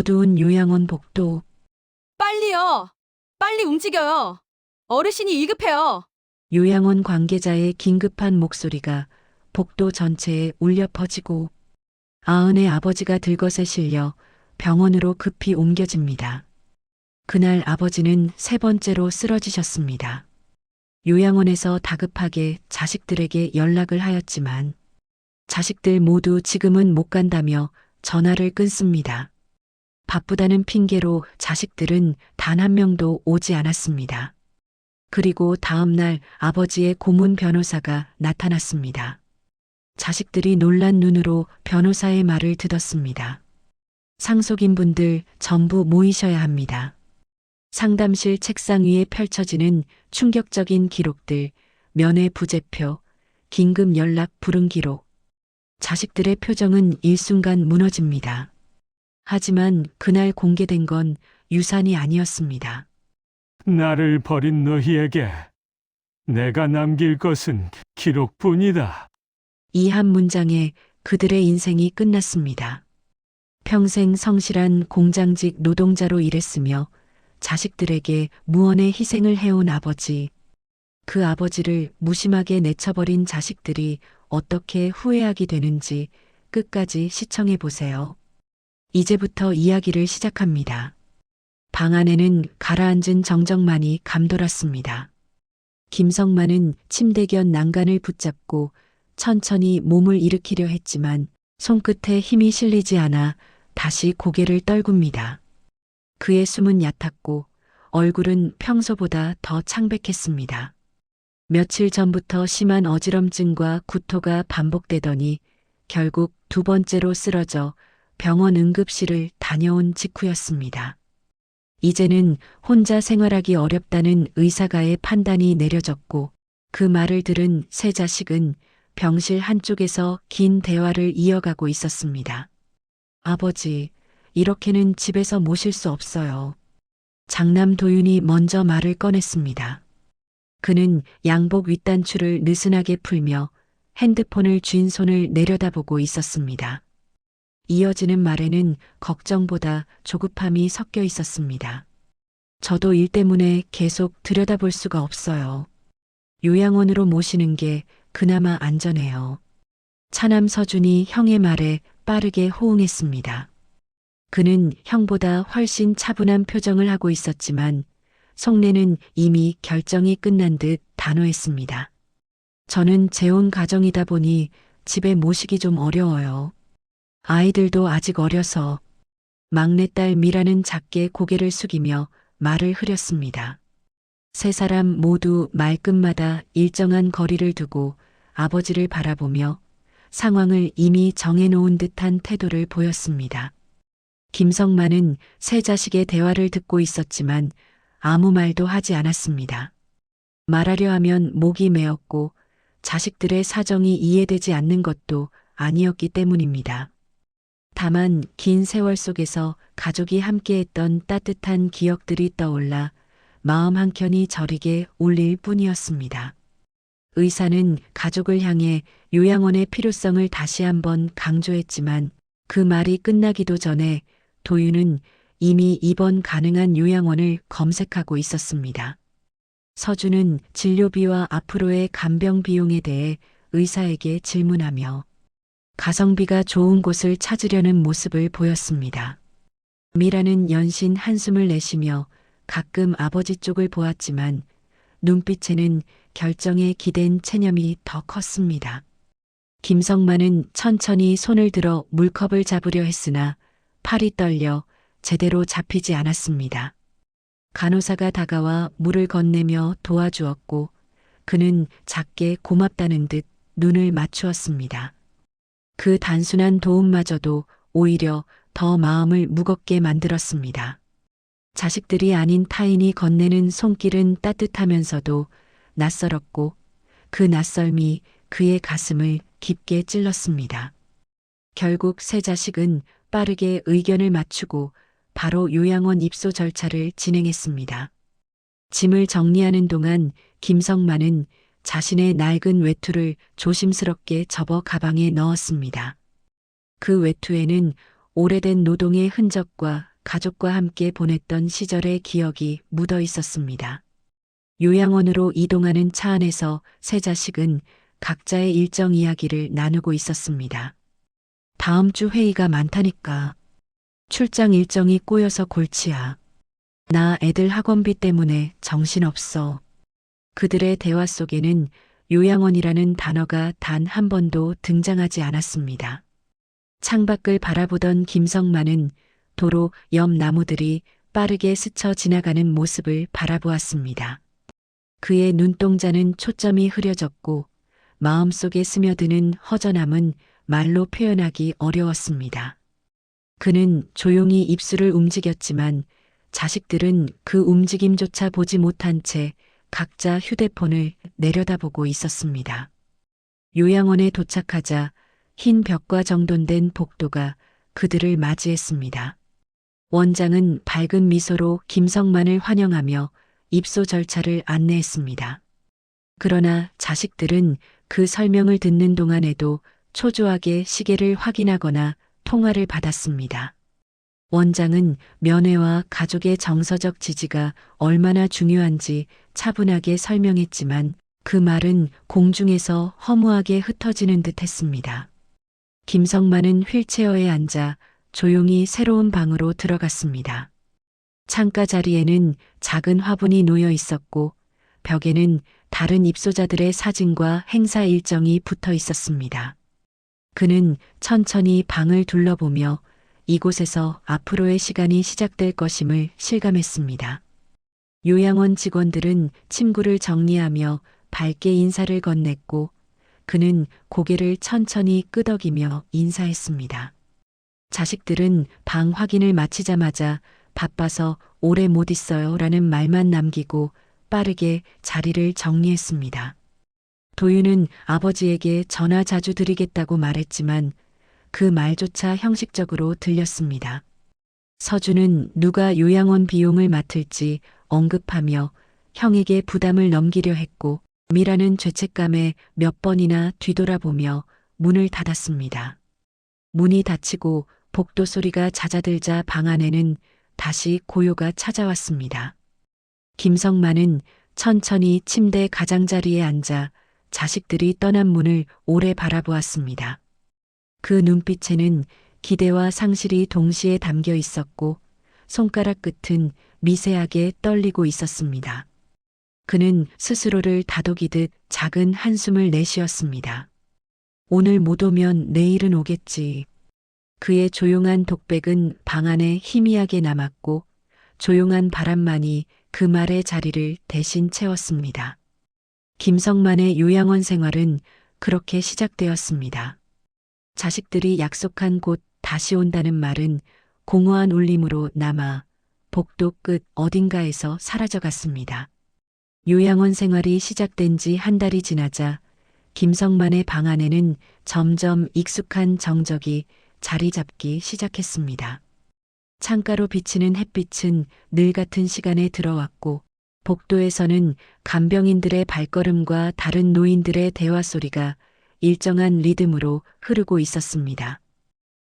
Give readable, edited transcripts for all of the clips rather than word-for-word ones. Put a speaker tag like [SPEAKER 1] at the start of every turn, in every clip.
[SPEAKER 1] 어두운 요양원 복도.
[SPEAKER 2] 빨리요. 빨리 움직여요. 어르신이 위급해요.
[SPEAKER 1] 요양원 관계자의 긴급한 목소리가 복도 전체에 울려 퍼지고 아은의 아버지가 들것에 실려 병원으로 급히 옮겨집니다. 그날 아버지는 세 번째로 쓰러지셨습니다. 요양원에서 다급하게 자식들에게 연락을 하였지만 자식들 모두 지금은 못 간다며 전화를 끊습니다. 바쁘다는 핑계로 자식들은 단 한 명도 오지 않았습니다. 그리고 다음 날 아버지의 고문 변호사가 나타났습니다. 자식들이 놀란 눈으로 변호사의 말을 듣었습니다. 상속인분들 전부 모이셔야 합니다. 상담실 책상 위에 펼쳐지는 충격적인 기록들, 면회 부재표, 긴급 연락 불응 기록. 자식들의 표정은 일순간 무너집니다. 하지만 그날 공개된 건 유산이 아니었습니다.
[SPEAKER 3] 나를 버린 너희에게 내가 남길 것은 기록뿐이다.
[SPEAKER 1] 이 한 문장에 그들의 인생이 끝났습니다. 평생 성실한 공장직 노동자로 일했으며 자식들에게 무언의 희생을 해온 아버지. 그 아버지를 무심하게 내쳐버린 자식들이 어떻게 후회하게 되는지 끝까지 시청해 보세요. 이제부터 이야기를 시작합니다. 방 안에는 가라앉은 정정만이 감돌았습니다. 김성만은 침대견 난간을 붙잡고 천천히 몸을 일으키려 했지만 손끝에 힘이 실리지 않아 다시 고개를 떨굽니다. 그의 숨은 얕았고 얼굴은 평소보다 더 창백했습니다. 며칠 전부터 심한 어지럼증과 구토가 반복되더니 결국 두 번째로 쓰러져 병원 응급실을 다녀온 직후였습니다. 이제는 혼자 생활하기 어렵다는 의사가의 판단이 내려졌고 그 말을 들은 세 자식은 병실 한쪽에서 긴 대화를 이어가고 있었습니다. 아버지, 이렇게는 집에서 모실 수 없어요. 장남 도윤이 먼저 말을 꺼냈습니다. 그는 양복 윗단추를 느슨하게 풀며 핸드폰을 쥔 손을 내려다보고 있었습니다. 이어지는 말에는 걱정보다 조급함이 섞여 있었습니다. 저도 일 때문에 계속 들여다볼 수가 없어요. 요양원으로 모시는 게 그나마 안전해요. 차남 서준이 형의 말에 빠르게 호응했습니다. 그는 형보다 훨씬 차분한 표정을 하고 있었지만 속내는 이미 결정이 끝난 듯 단호했습니다. 저는 재혼 가정이다 보니 집에 모시기 좀 어려워요. 아이들도 아직 어려서. 막내딸 미라는 작게 고개를 숙이며 말을 흐렸습니다. 세 사람 모두 말끝마다 일정한 거리를 두고 아버지를 바라보며 상황을 이미 정해놓은 듯한 태도를 보였습니다. 김성만은 세 자식의 대화를 듣고 있었지만 아무 말도 하지 않았습니다. 말하려 하면 목이 메었고 자식들의 사정이 이해되지 않는 것도 아니었기 때문입니다. 다만 긴 세월 속에서 가족이 함께했던 따뜻한 기억들이 떠올라 마음 한켠이 저리게 울릴 뿐이었습니다. 의사는 가족을 향해 요양원의 필요성을 다시 한번 강조했지만 그 말이 끝나기도 전에 도윤은 이미 입원 가능한 요양원을 검색하고 있었습니다. 서준은 진료비와 앞으로의 간병 비용에 대해 의사에게 질문하며 가성비가 좋은 곳을 찾으려는 모습을 보였습니다. 미라는 연신 한숨을 내쉬며 가끔 아버지 쪽을 보았지만 눈빛에는 결정에 기댄 체념이 더 컸습니다. 김성만은 천천히 손을 들어 물컵을 잡으려 했으나 팔이 떨려 제대로 잡히지 않았습니다. 간호사가 다가와 물을 건네며 도와주었고 그는 작게 고맙다는 듯 눈을 맞추었습니다. 그 단순한 도움마저도 오히려 더 마음을 무겁게 만들었습니다. 자식들이 아닌 타인이 건네는 손길은 따뜻하면서도 낯설었고 그 낯설미 그의 가슴을 깊게 찔렀습니다. 결국 세 자식은 빠르게 의견을 맞추고 바로 요양원 입소 절차를 진행했습니다. 짐을 정리하는 동안 김성만은 자신의 낡은 외투를 조심스럽게 접어 가방에 넣었습니다. 그 외투에는 오래된 노동의 흔적과 가족과 함께 보냈던 시절의 기억이 묻어 있었습니다. 요양원으로 이동하는 차 안에서 세 자식은 각자의 일정 이야기를 나누고 있었습니다. 다음 주 회의가 많다니까. 출장 일정이 꼬여서 골치야. 나 애들 학원비 때문에 정신없어. 그들의 대화 속에는 요양원이라는 단어가 단 한 번도 등장하지 않았습니다. 창밖을 바라보던 김성만은 도로 옆 나무들이 빠르게 스쳐 지나가는 모습을 바라보았습니다. 그의 눈동자는 초점이 흐려졌고 마음속에 스며드는 허전함은 말로 표현하기 어려웠습니다. 그는 조용히 입술을 움직였지만 자식들은 그 움직임조차 보지 못한 채 각자 휴대폰을 내려다보고 있었습니다. 요양원에 도착하자 흰 벽과 정돈된 복도가 그들을 맞이했습니다. 원장은 밝은 미소로 김성만을 환영하며 입소 절차를 안내했습니다. 그러나 자식들은 그 설명을 듣는 동안에도 초조하게 시계를 확인하거나 통화를 받았습니다. 원장은 면회와 가족의 정서적 지지가 얼마나 중요한지 차분하게 설명했지만 그 말은 공중에서 허무하게 흩어지는 듯 했습니다. 김성만은 휠체어에 앉아 조용히 새로운 방으로 들어갔습니다. 창가 자리에는 작은 화분이 놓여 있었고 벽에는 다른 입소자들의 사진과 행사 일정이 붙어 있었습니다. 그는 천천히 방을 둘러보며 이곳에서 앞으로의 시간이 시작될 것임을 실감했습니다. 요양원 직원들은 침구를 정리하며 밝게 인사를 건넸고 그는 고개를 천천히 끄덕이며 인사했습니다. 자식들은 방 확인을 마치자마자 바빠서 오래 못 있어요 라는 말만 남기고 빠르게 자리를 정리했습니다. 도윤은 아버지에게 전화 자주 드리겠다고 말했지만 그 말조차 형식적으로 들렸습니다. 서준은 누가 요양원 비용을 맡을지 언급하며 형에게 부담을 넘기려 했고 미라는 죄책감에 몇 번이나 뒤돌아보며 문을 닫았습니다. 문이 닫히고 복도 소리가 잦아들자 방 안에는 다시 고요가 찾아왔습니다. 김성만은 천천히 침대 가장자리에 앉아 자식들이 떠난 문을 오래 바라보았습니다. 그 눈빛에는 기대와 상실이 동시에 담겨 있었고 손가락 끝은 미세하게 떨리고 있었습니다. 그는 스스로를 다독이듯 작은 한숨을 내쉬었습니다. 오늘 못 오면 내일은 오겠지. 그의 조용한 독백은 방 안에 희미하게 남았고 조용한 바람만이 그 말의 자리를 대신 채웠습니다. 김성만의 요양원 생활은 그렇게 시작되었습니다. 자식들이 약속한 곳 다시 온다는 말은 공허한 울림으로 남아 복도 끝 어딘가에서 사라져갔습니다. 요양원 생활이 시작된 지 한 달이 지나자 김성만의 방 안에는 점점 익숙한 정적이 자리 잡기 시작했습니다. 창가로 비치는 햇빛은 늘 같은 시간에 들어왔고 복도에서는 간병인들의 발걸음과 다른 노인들의 대화 소리가 일정한 리듬으로 흐르고 있었습니다.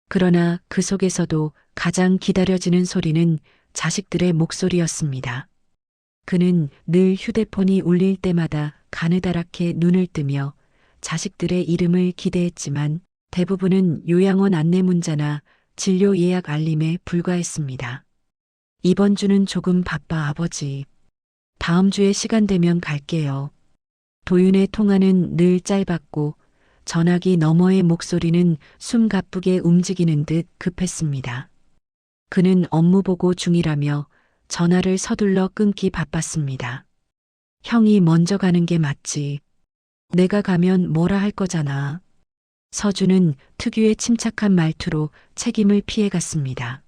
[SPEAKER 1] 그러나 그 속에서도 가장 기다려지는 소리는 자식들의 목소리였습니다. 그는 늘 휴대폰이 울릴 때마다 가느다랗게 눈을 뜨며 자식들의 이름을 기대했지만 대부분은 요양원 안내 문자나 진료 예약 알림에 불과했습니다. 이번 주는 조금 바빠 아버지. 다음 주에 시간 되면 갈게요. 도윤의 통화는 늘 짧았고 전화기 너머의 목소리는 숨 가쁘게 움직이는 듯 급했습니다. 그는 업무 보고 중이라며 전화를 서둘러 끊기 바빴습니다. 형이 먼저 가는 게 맞지. 내가 가면 뭐라 할 거잖아. 서준은 특유의 침착한 말투로 책임을 피해갔습니다.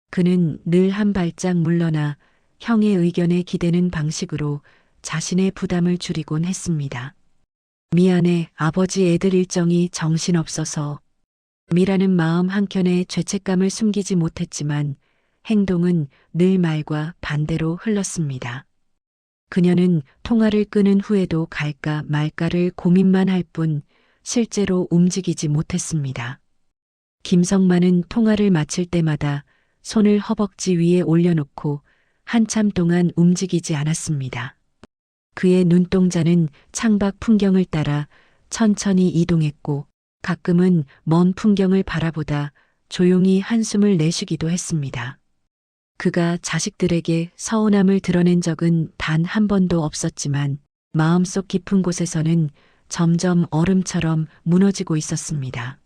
[SPEAKER 1] 그는 늘 한 발짝 물러나 형의 의견에 기대는 방식으로 자신의 부담을 줄이곤 했습니다. 미안해, 아버지 애들 일정이 정신없어서. 미라는 마음 한켠에 죄책감을 숨기지 못했지만 행동은 늘 말과 반대로 흘렀습니다. 그녀는 통화를 끊은 후에도 갈까 말까를 고민만 할 뿐 실제로 움직이지 못했습니다. 김성만은 통화를 마칠 때마다 손을 허벅지 위에 올려놓고 한참 동안 움직이지 않았습니다. 그의 눈동자는 창밖 풍경을 따라 천천히 이동했고 가끔은 먼 풍경을 바라보다 조용히 한숨을 내쉬기도 했습니다. 그가 자식들에게 서운함을 드러낸 적은 단 한 번도 없었지만 마음속 깊은 곳에서는 점점 얼음처럼 무너지고 있었습니다.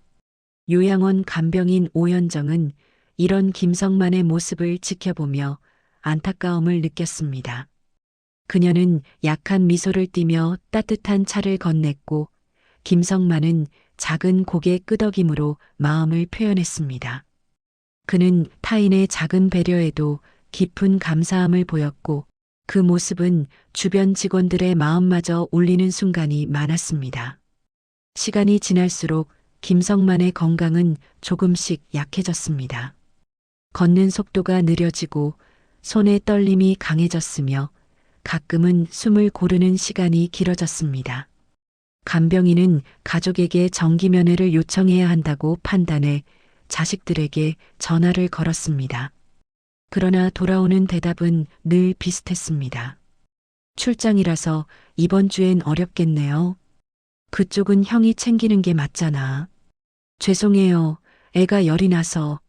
[SPEAKER 1] 요양원 간병인 오연정은 이런 김성만의 모습을 지켜보며 안타까움을 느꼈습니다. 그녀는 약한 미소를 띠며 따뜻한 차를 건넸고 김성만은 작은 고개 끄덕임으로 마음을 표현했습니다. 그는 타인의 작은 배려에도 깊은 감사함을 보였고 그 모습은 주변 직원들의 마음마저 울리는 순간이 많았습니다. 시간이 지날수록 김성만의 건강은 조금씩 약해졌습니다. 걷는 속도가 느려지고 손의 떨림이 강해졌으며 가끔은 숨을 고르는 시간이 길어졌습니다. 간병인은 가족에게 정기면회를 요청해야 한다고 판단해 자식들에게 전화를 걸었습니다. 그러나 돌아오는 대답은 늘 비슷했습니다. 출장이라서 이번 주엔 어렵겠네요. 그쪽은 형이 챙기는 게 맞잖아. 죄송해요. 애가 열이 나서.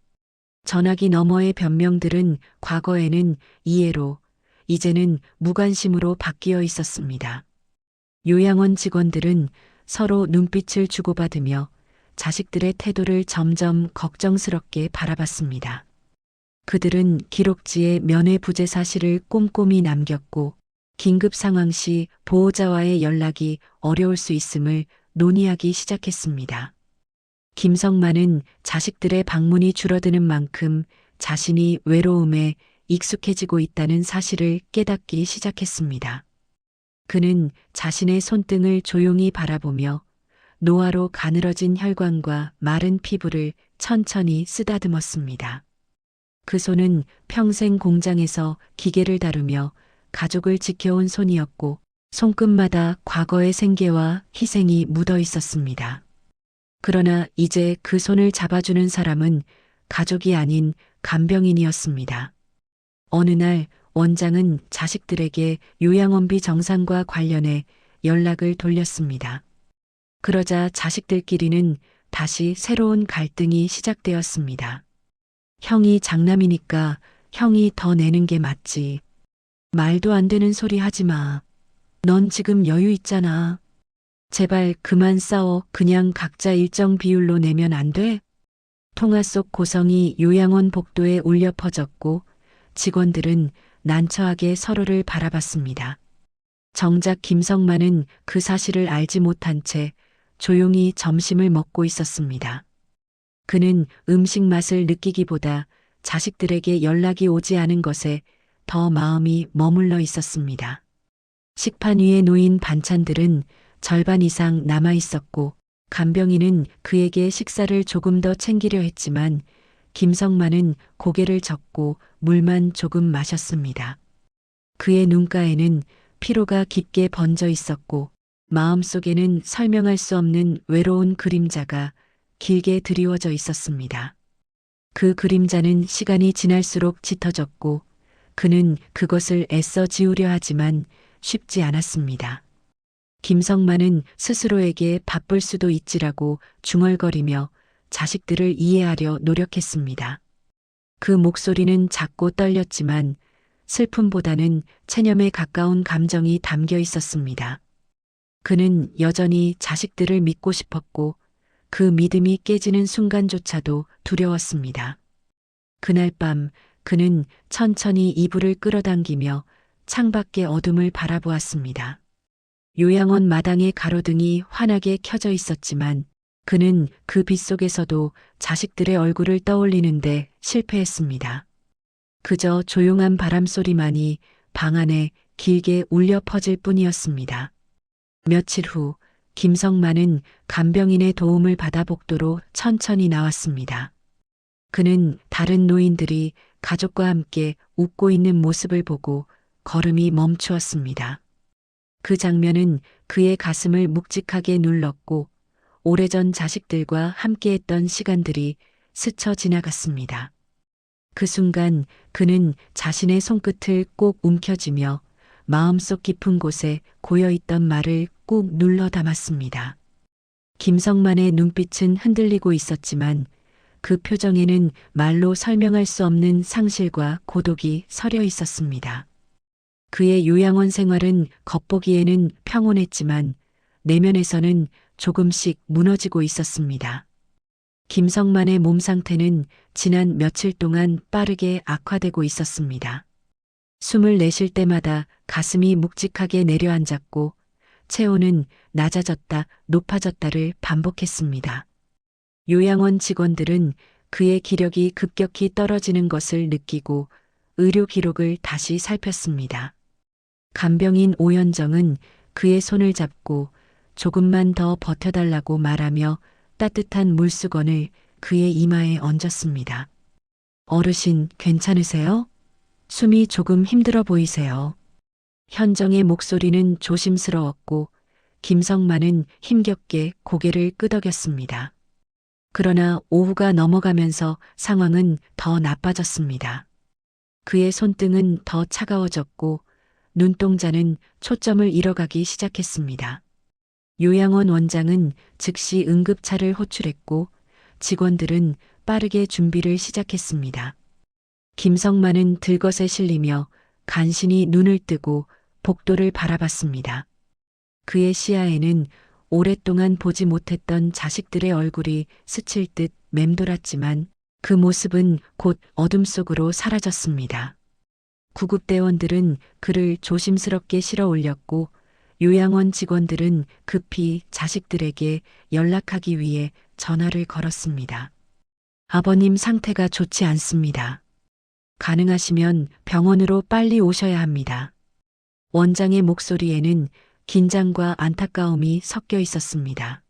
[SPEAKER 1] 전화기 너머의 변명들은 과거에는 이해로, 이제는 무관심으로 바뀌어 있었습니다. 요양원 직원들은 서로 눈빛을 주고받으며 자식들의 태도를 점점 걱정스럽게 바라봤습니다. 그들은 기록지에 면회 부재 사실을 꼼꼼히 남겼고 긴급 상황 시 보호자와의 연락이 어려울 수 있음을 논의하기 시작했습니다. 김성만은 자식들의 방문이 줄어드는 만큼 자신이 외로움에 익숙해지고 있다는 사실을 깨닫기 시작했습니다. 그는 자신의 손등을 조용히 바라보며 노화로 가늘어진 혈관과 마른 피부를 천천히 쓰다듬었습니다. 그 손은 평생 공장에서 기계를 다루며 가족을 지켜온 손이었고 손끝마다 과거의 생계와 희생이 묻어 있었습니다. 그러나 이제 그 손을 잡아주는 사람은 가족이 아닌 간병인이었습니다. 어느 날 원장은 자식들에게 요양원비 정산과 관련해 연락을 돌렸습니다. 그러자 자식들끼리는 다시 새로운 갈등이 시작되었습니다. 형이 장남이니까 형이 더 내는 게 맞지. 말도 안 되는 소리 하지 마. 넌 지금 여유 있잖아. 제발 그만 싸워. 그냥 각자 일정 비율로 내면 안 돼? 통화 속 고성이 요양원 복도에 울려 퍼졌고 직원들은 난처하게 서로를 바라봤습니다. 정작 김성만은 그 사실을 알지 못한 채 조용히 점심을 먹고 있었습니다. 그는 음식 맛을 느끼기보다 자식들에게 연락이 오지 않은 것에 더 마음이 머물러 있었습니다. 식판 위에 놓인 반찬들은 절반 이상 남아 있었고 간병인은 그에게 식사를 조금 더 챙기려 했지만 김성만은 고개를 젓고 물만 조금 마셨습니다. 그의 눈가에는 피로가 깊게 번져 있었고 마음속에는 설명할 수 없는 외로운 그림자가 길게 드리워져 있었습니다. 그 그림자는 시간이 지날수록 짙어졌고 그는 그것을 애써 지우려 하지만 쉽지 않았습니다. 김성만은 스스로에게 바쁠 수도 있지라고 중얼거리며 자식들을 이해하려 노력했습니다. 그 목소리는 작고 떨렸지만 슬픔보다는 체념에 가까운 감정이 담겨 있었습니다. 그는 여전히 자식들을 믿고 싶었고 그 믿음이 깨지는 순간조차도 두려웠습니다. 그날 밤 그는 천천히 이불을 끌어당기며 창밖의 어둠을 바라보았습니다. 요양원 마당의 가로등이 환하게 켜져 있었지만 그는 그 빛 속에서도 자식들의 얼굴을 떠올리는데 실패했습니다. 그저 조용한 바람소리만이 방 안에 길게 울려 퍼질 뿐이었습니다. 며칠 후 김성만은 간병인의 도움을 받아 복도로 천천히 나왔습니다. 그는 다른 노인들이 가족과 함께 웃고 있는 모습을 보고 걸음이 멈추었습니다. 그 장면은 그의 가슴을 묵직하게 눌렀고 오래전 자식들과 함께했던 시간들이 스쳐 지나갔습니다. 그 순간 그는 자신의 손끝을 꼭 움켜쥐며 마음속 깊은 곳에 고여있던 말을 꾹 눌러 담았습니다. 김성만의 눈빛은 흔들리고 있었지만 그 표정에는 말로 설명할 수 없는 상실과 고독이 서려 있었습니다. 그의 요양원 생활은 겉보기에는 평온했지만 내면에서는 조금씩 무너지고 있었습니다. 김성만의 몸 상태는 지난 며칠 동안 빠르게 악화되고 있었습니다. 숨을 내쉴 때마다 가슴이 묵직하게 내려앉았고 체온은 낮아졌다 높아졌다를 반복했습니다. 요양원 직원들은 그의 기력이 급격히 떨어지는 것을 느끼고 의료 기록을 다시 살폈습니다. 간병인 오현정은 그의 손을 잡고 조금만 더 버텨달라고 말하며 따뜻한 물수건을 그의 이마에 얹었습니다. 어르신, 괜찮으세요? 숨이 조금 힘들어 보이세요. 현정의 목소리는 조심스러웠고 김성만은 힘겹게 고개를 끄덕였습니다. 그러나 오후가 넘어가면서 상황은 더 나빠졌습니다. 그의 손등은 더 차가워졌고 눈동자는 초점을 잃어가기 시작했습니다. 요양원 원장은 즉시 응급차를 호출했고 직원들은 빠르게 준비를 시작했습니다. 김성만은 들것에 실리며 간신히 눈을 뜨고 복도를 바라봤습니다. 그의 시야에는 오랫동안 보지 못했던 자식들의 얼굴이 스칠 듯 맴돌았지만 그 모습은 곧 어둠 속으로 사라졌습니다. 구급대원들은 그를 조심스럽게 실어 올렸고 요양원 직원들은 급히 자식들에게 연락하기 위해 전화를 걸었습니다. 아버님 상태가 좋지 않습니다. 가능하시면 병원으로 빨리 오셔야 합니다. 원장의 목소리에는 긴장과 안타까움이 섞여 있었습니다.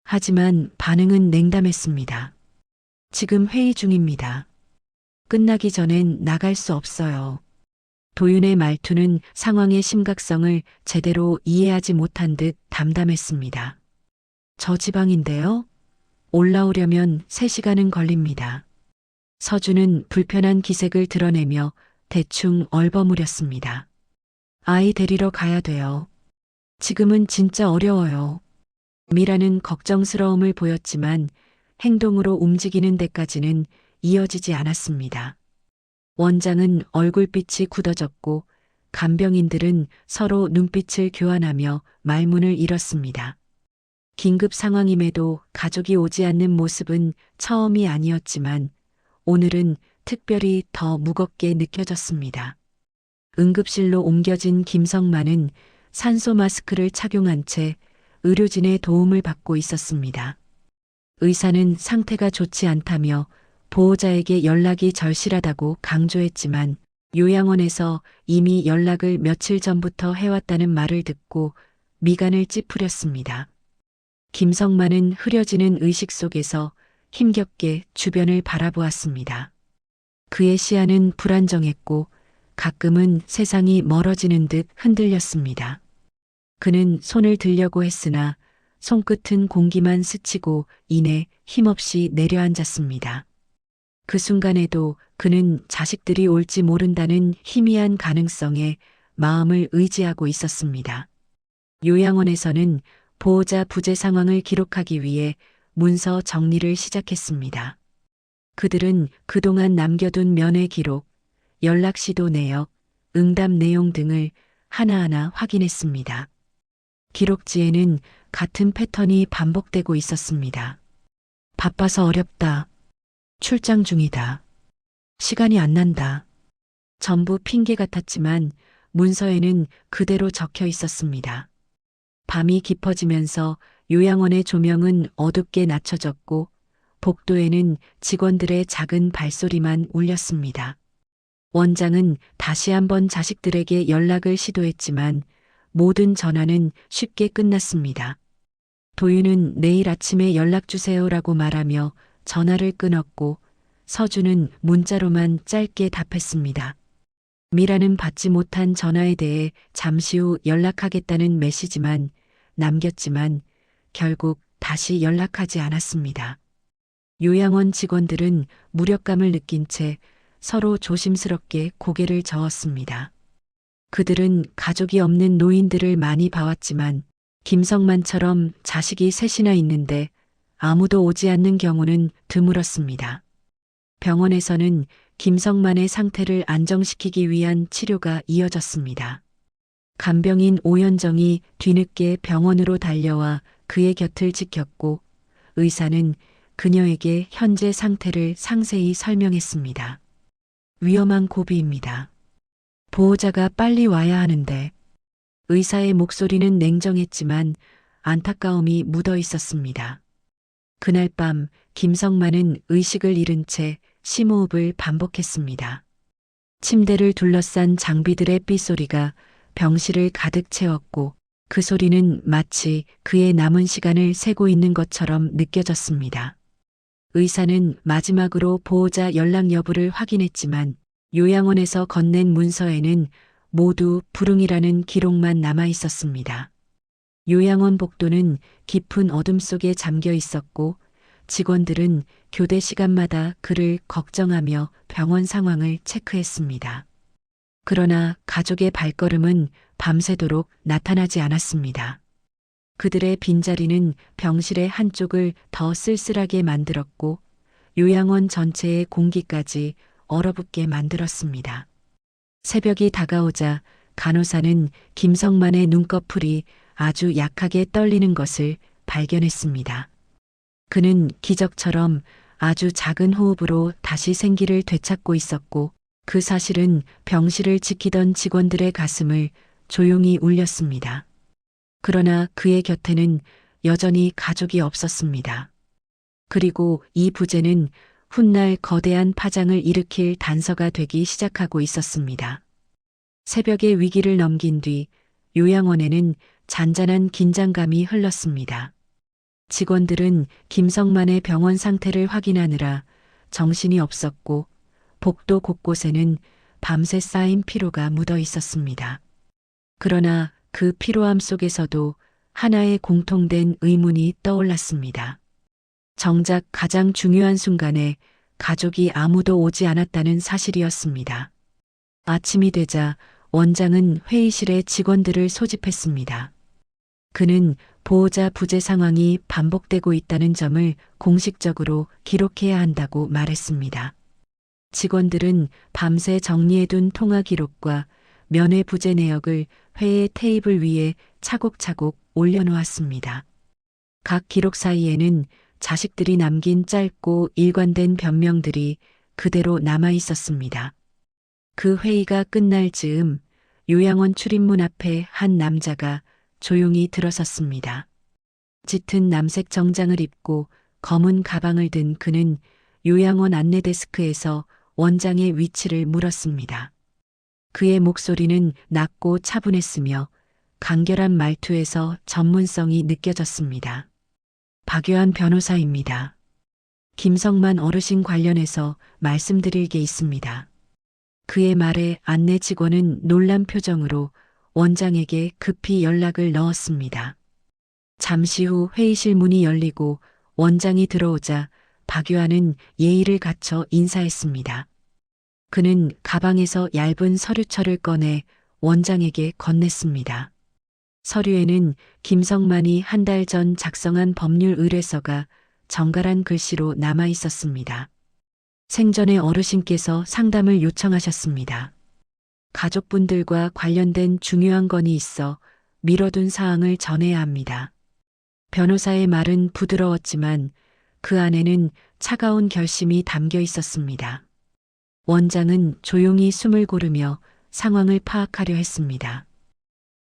[SPEAKER 1] 하지만 반응은 냉담했습니다. 지금 회의 중입니다. 끝나기 전엔 나갈 수 없어요. 도윤의 말투는 상황의 심각성을 제대로 이해하지 못한 듯 담담했습니다. 저 지방인데요. 올라오려면 3시간은 걸립니다. 서준은 불편한 기색을 드러내며 대충 얼버무렸습니다. 아이 데리러 가야 돼요. 지금은 진짜 어려워요. 미라는 걱정스러움을 보였지만 행동으로 움직이는 데까지는 이어지지 않았습니다. 원장은 얼굴빛이 굳어졌고 간병인들은 서로 눈빛을 교환하며 말문을 잃었습니다. 긴급 상황임에도 가족이 오지 않는 모습은 처음이 아니었지만 오늘은 특별히 더 무겁게 느껴졌습니다. 응급실로 옮겨진 김성만은 산소 마스크를 착용한 채 의료진의 도움을 받고 있었습니다. 의사는 상태가 좋지 않다며 보호자에게 연락이 절실하다고 강조했지만 요양원에서 이미 연락을 며칠 전부터 해왔다는 말을 듣고 미간을 찌푸렸습니다. 김성만은 흐려지는 의식 속에서 힘겹게 주변을 바라보았습니다. 그의 시야는 불안정했고 가끔은 세상이 멀어지는 듯 흔들렸습니다. 그는 손을 들려고 했으나 손끝은 공기만 스치고 이내 힘없이 내려앉았습니다. 그 순간에도 그는 자식들이 올지 모른다는 희미한 가능성에 마음을 의지하고 있었습니다. 요양원에서는 보호자 부재 상황을 기록하기 위해 문서 정리를 시작했습니다. 그들은 그동안 남겨둔 면회 기록, 연락 시도 내역, 응답 내용 등을 하나하나 확인했습니다. 기록지에는 같은 패턴이 반복되고 있었습니다. 바빠서 어렵다. 출장 중이다. 시간이 안 난다. 전부 핑계 같았지만 문서에는 그대로 적혀 있었습니다. 밤이 깊어지면서 요양원의 조명은 어둡게 낮춰졌고 복도에는 직원들의 작은 발소리만 울렸습니다. 원장은 다시 한번 자식들에게 연락을 시도했지만 모든 전화는 쉽게 끝났습니다. 도윤은 내일 아침에 연락 주세요라고 말하며 전화를 끊었고 서준은 문자로만 짧게 답했습니다. 미라는 받지 못한 전화에 대해 잠시 후 연락하겠다는 메시지만 남겼지만 결국 다시 연락하지 않았습니다. 요양원 직원들은 무력감을 느낀 채 서로 조심스럽게 고개를 저었습니다. 그들은 가족이 없는 노인들을 많이 봐왔지만 김성만처럼 자식이 셋이나 있는데 아무도 오지 않는 경우는 드물었습니다. 병원에서는 김성만의 상태를 안정시키기 위한 치료가 이어졌습니다. 간병인 오현정이 뒤늦게 병원으로 달려와 그의 곁을 지켰고 의사는 그녀에게 현재 상태를 상세히 설명했습니다. 위험한 고비입니다. 보호자가 빨리 와야 하는데 의사의 목소리는 냉정했지만 안타까움이 묻어 있었습니다. 그날 밤 김성만은 의식을 잃은 채 심호흡을 반복했습니다. 침대를 둘러싼 장비들의 삐소리가 병실을 가득 채웠고 그 소리는 마치 그의 남은 시간을 세고 있는 것처럼 느껴졌습니다. 의사는 마지막으로 보호자 연락 여부를 확인했지만 요양원에서 건넨 문서에는 모두 불응이라는 기록만 남아 있었습니다. 요양원 복도는 깊은 어둠 속에 잠겨 있었고 직원들은 교대 시간마다 그를 걱정하며 병원 상황을 체크했습니다. 그러나 가족의 발걸음은 밤새도록 나타나지 않았습니다. 그들의 빈자리는 병실의 한쪽을 더 쓸쓸하게 만들었고 요양원 전체의 공기까지 얼어붙게 만들었습니다. 새벽이 다가오자 간호사는 김성만의 눈꺼풀이 아주 약하게 떨리는 것을 발견했습니다. 그는 기적처럼 아주 작은 호흡으로 다시 생기를 되찾고 있었고 그 사실은 병실을 지키던 직원들의 가슴을 조용히 울렸습니다. 그러나 그의 곁에는 여전히 가족이 없었습니다. 그리고 이 부재는 훗날 거대한 파장을 일으킬 단서가 되기 시작하고 있었습니다. 새벽의 위기를 넘긴 뒤 요양원에는 잔잔한 긴장감이 흘렀습니다. 직원들은 김성만의 병원 상태를 확인하느라 정신이 없었고 복도 곳곳에는 밤새 쌓인 피로가 묻어 있었습니다. 그러나 그 피로함 속에서도 하나의 공통된 의문이 떠올랐습니다. 정작 가장 중요한 순간에 가족이 아무도 오지 않았다는 사실이었습니다. 아침이 되자 원장은 회의실에 직원들을 소집했습니다. 그는 보호자 부재 상황이 반복되고 있다는 점을 공식적으로 기록해야 한다고 말했습니다. 직원들은 밤새 정리해둔 통화 기록과 면회 부재 내역을 회의 테이블 위에 차곡차곡 올려놓았습니다. 각 기록 사이에는 자식들이 남긴 짧고 일관된 변명들이 그대로 남아 있었습니다. 그 회의가 끝날 즈음 요양원 출입문 앞에 한 남자가 조용히 들어섰습니다. 짙은 남색 정장을 입고 검은 가방을 든 그는 요양원 안내 데스크에서 원장의 위치를 물었습니다. 그의 목소리는 낮고 차분했으며 간결한 말투에서 전문성이 느껴졌습니다. 박요한 변호사입니다. 김성만 어르신 관련해서 말씀드릴 게 있습니다. 그의 말에 안내 직원은 놀란 표정으로 원장에게 급히 연락을 넣었습니다. 잠시 후 회의실 문이 열리고 원장이 들어오자 박요한은 예의를 갖춰 인사했습니다. 그는 가방에서 얇은 서류철을 꺼내 원장에게 건넸습니다. 서류에는 김성만이 한 달 전 작성한 법률 의뢰서가 정갈한 글씨로 남아 있었습니다. 생전에 어르신께서 상담을 요청하셨습니다. 가족분들과 관련된 중요한 건이 있어 미뤄둔 사항을 전해야 합니다. 변호사의 말은 부드러웠지만 그 안에는 차가운 결심이 담겨 있었습니다. 원장은 조용히 숨을 고르며 상황을 파악하려 했습니다.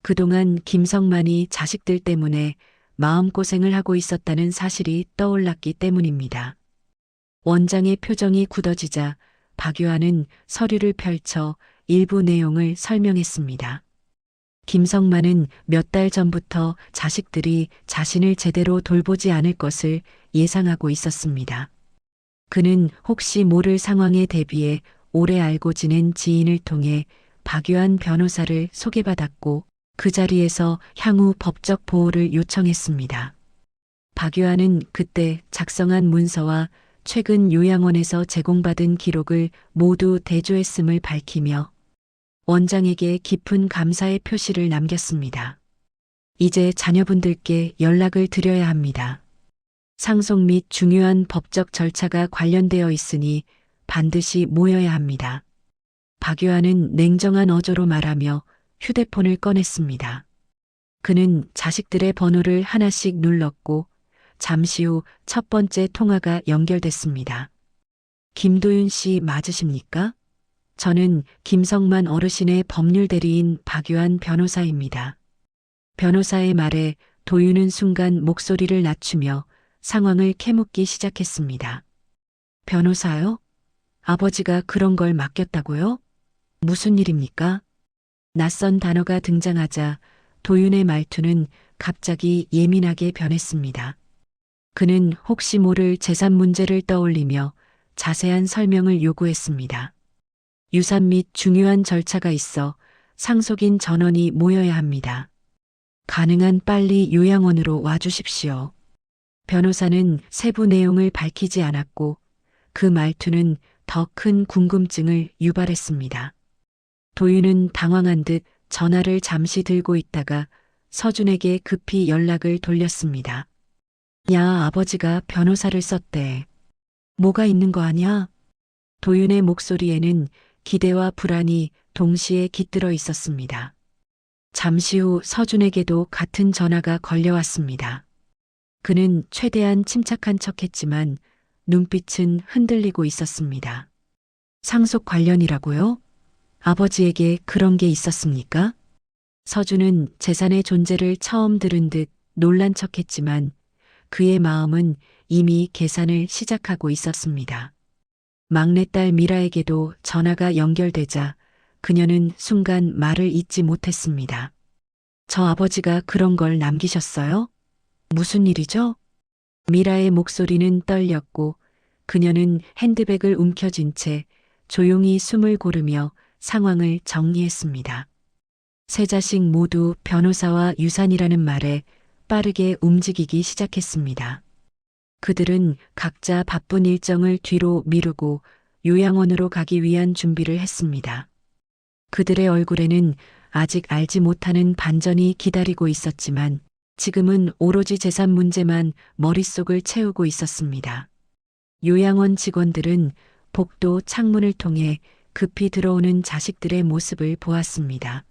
[SPEAKER 1] 그동안 김성만이 자식들 때문에 마음고생을 하고 있었다는 사실이 떠올랐기 때문입니다. 원장의 표정이 굳어지자 박요한은 서류를 펼쳐 일부 내용을 설명했습니다. 김성만은 몇 달 전부터 자식들이 자신을 제대로 돌보지 않을 것을 예상하고 있었습니다. 그는 혹시 모를 상황에 대비해 오래 알고 지낸 지인을 통해 박요한 변호사를 소개받았고 그 자리에서 향후 법적 보호를 요청했습니다. 박요한은 그때 작성한 문서와 최근 요양원에서 제공받은 기록을 모두 대조했음을 밝히며 원장에게 깊은 감사의 표시를 남겼습니다. 이제 자녀분들께 연락을 드려야 합니다. 상속 및 중요한 법적 절차가 관련되어 있으니 반드시 모여야 합니다. 박유한은 냉정한 어조로 말하며 휴대폰을 꺼냈습니다. 그는 자식들의 번호를 하나씩 눌렀고 잠시 후 첫 번째 통화가 연결됐습니다. 김도윤 씨 맞으십니까? 저는 김성만 어르신의 법률 대리인 박유한 변호사입니다. 변호사의 말에 도윤은 순간 목소리를 낮추며 상황을 캐묻기 시작했습니다. 변호사요? 아버지가 그런 걸 맡겼다고요? 무슨 일입니까? 낯선 단어가 등장하자 도윤의 말투는 갑자기 예민하게 변했습니다. 그는 혹시 모를 재산 문제를 떠올리며 자세한 설명을 요구했습니다. 유산 및 중요한 절차가 있어 상속인 전원이 모여야 합니다. 가능한 빨리 요양원으로 와주십시오. 변호사는 세부 내용을 밝히지 않았고 그 말투는 더 큰 궁금증을 유발했습니다. 도윤은 당황한 듯 전화를 잠시 들고 있다가 서준에게 급히 연락을 돌렸습니다. 야, 아버지가 변호사를 썼대. 뭐가 있는 거 아냐? 도윤의 목소리에는 기대와 불안이 동시에 깃들어 있었습니다. 잠시 후 서준에게도 같은 전화가 걸려왔습니다. 그는 최대한 침착한 척했지만 눈빛은 흔들리고 있었습니다. 상속 관련이라고요? 아버지에게 그런 게 있었습니까? 서준은 재산의 존재를 처음 들은 듯 놀란 척했지만 그의 마음은 이미 계산을 시작하고 있었습니다. 막내딸 미라에게도 전화가 연결되자 그녀는 순간 말을 잇지 못했습니다. 저 아버지가 그런 걸 남기셨어요? 무슨 일이죠? 미라의 목소리는 떨렸고 그녀는 핸드백을 움켜쥔 채 조용히 숨을 고르며 상황을 정리했습니다. 세 자식 모두 변호사와 유산이라는 말에 빠르게 움직이기 시작했습니다. 그들은 각자 바쁜 일정을 뒤로 미루고 요양원으로 가기 위한 준비를 했습니다. 그들의 얼굴에는 아직 알지 못하는 반전이 기다리고 있었지만 지금은 오로지 재산 문제만 머릿속을 채우고 있었습니다. 요양원 직원들은 복도 창문을 통해 급히 들어오는 자식들의 모습을 보았습니다.